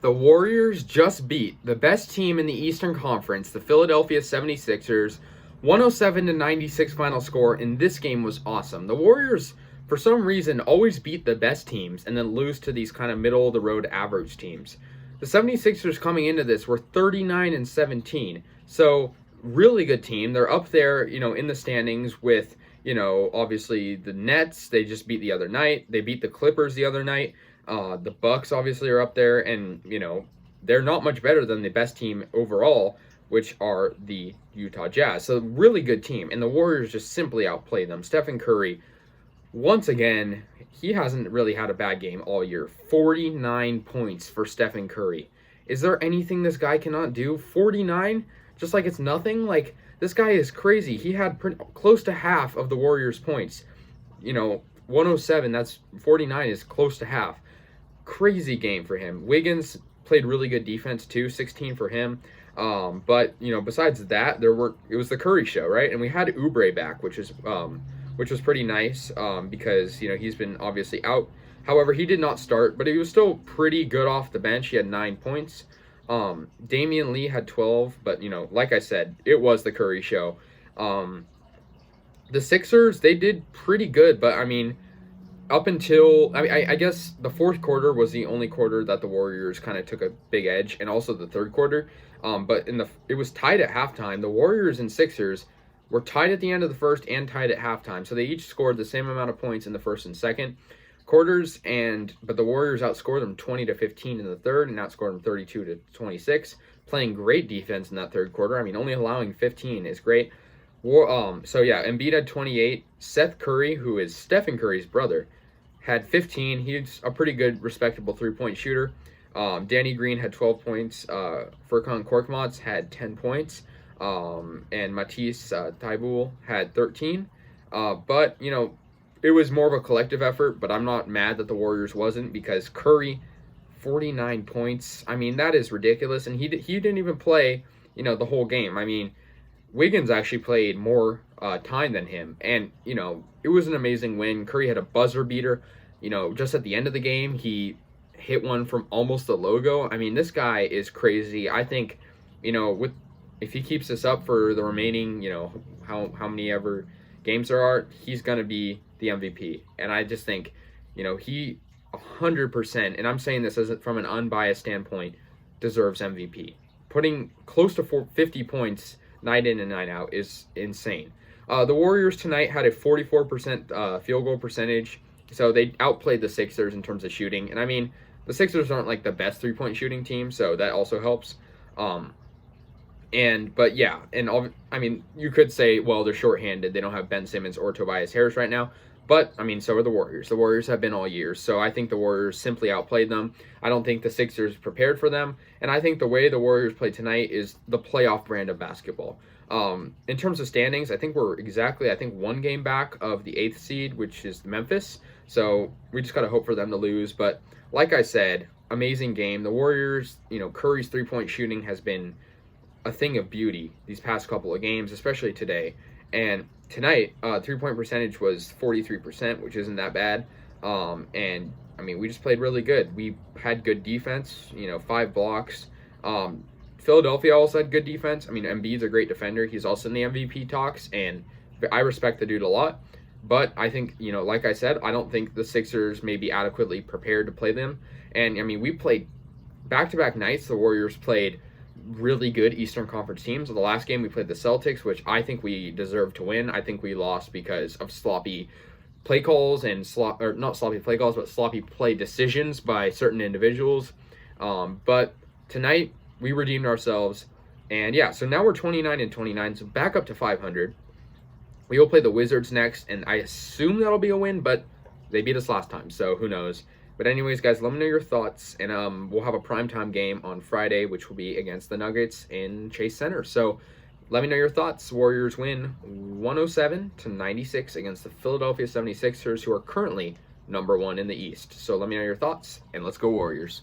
The Warriors just beat the best team in the Eastern Conference, the Philadelphia 76ers, 107 to 96 final score, and this game was awesome. The Warriors, for some reason, always beat the best teams and then lose to these kind of middle of the road average teams. The 76ers coming into this were 39 and 17. So, really good team. They're up there, in the standings with, obviously the Nets. They just beat the other night. They beat the Clippers the other night. The Bucks obviously are up there, and they're not much better than the best team overall, which are the Utah Jazz. So really good team, and the Warriors just simply outplayed them. Stephen Curry, once again, he hasn't really had a bad game all year. 49 points for Stephen Curry. Is there anything this guy cannot do? 49, just like it's nothing. Like, this guy is crazy. He had close to half of the Warriors' points. 107. That's 49 is close to half. Crazy game for him. Wiggins played really good defense too, 16 for him. But besides that, it was the Curry show, right? And we had Oubre back, which was pretty nice because he's been obviously out. However, he did not start, but he was still pretty good off the bench. He had 9 points. Damian Lee had 12, but like I said, it was the Curry show. The Sixers, they did pretty good, but up until I guess the fourth quarter was the only quarter that the Warriors kind of took a big edge, and also the third quarter. But it was tied at halftime. The Warriors and Sixers were tied at the end of the first and tied at halftime, so they each scored the same amount of points in the first and second quarters. But the Warriors outscored them 20-15 in the third, and outscored them 32-26, playing great defense in that third quarter. Only allowing 15 is great. Embiid had 28. Seth Curry, who is Stephen Curry's brother, had 15. He's a pretty good, respectable three-point shooter. Danny Green had 12 points. Furkan Korkmaz had 10 points. And Matisse Thybulle had 13. But it was more of a collective effort, but I'm not mad that the Warriors wasn't, because Curry, 49 points. That is ridiculous. And he didn't even play, the whole game. Wiggins actually played more time than him, and it was an amazing win. Curry had a buzzer beater. Just at the end of the game, he hit one from almost the logo. This guy is crazy. I think, if he keeps this up for the remaining, how many ever games there are, he's gonna be the MVP. And I just think, he 100%, and I'm saying this from an unbiased standpoint, deserves MVP. Putting close to 50 points night in and night out is insane. The Warriors tonight had a 44% field goal percentage, so they outplayed the Sixers in terms of shooting. And the Sixers aren't like the best three-point shooting team, so that also helps. You could say, well, they're shorthanded. They don't have Ben Simmons or Tobias Harris right now. But, so are the Warriors. The Warriors have been all year. So I think the Warriors simply outplayed them. I don't think the Sixers prepared for them. And I think the way the Warriors played tonight is the playoff brand of basketball. In terms of standings, I think we're one game back of the 8th seed, which is Memphis. So we just got to hope for them to lose. But like I said, amazing game. The Warriors, Curry's three-point shooting has been a thing of beauty these past couple of games, especially today. And tonight, three-point percentage was 43%, which isn't that bad. We just played really good. We had good defense, 5 blocks. Philadelphia also had good defense. Embiid's a great defender. He's also in the MVP talks, and I respect the dude a lot. But I think, like I said, I don't think the Sixers may be adequately prepared to play them. And, we played back-to-back nights. The Warriors played really good Eastern Conference teams. The last game we played the Celtics, which I think we deserved to win. I think we lost because of sloppy play calls and not sloppy play calls, but sloppy play decisions by certain individuals. But tonight we redeemed ourselves, and so now we're 29-29, so back up to 500. We will play the Wizards next, and I assume that'll be a win, but they beat us last time, so who knows. But anyways, guys, let me know your thoughts, and we'll have a primetime game on Friday, which will be against the Nuggets in Chase Center. So let me know your thoughts. Warriors win 107-96 against the Philadelphia 76ers, who are currently number 1 in the East. So let me know your thoughts, and let's go Warriors.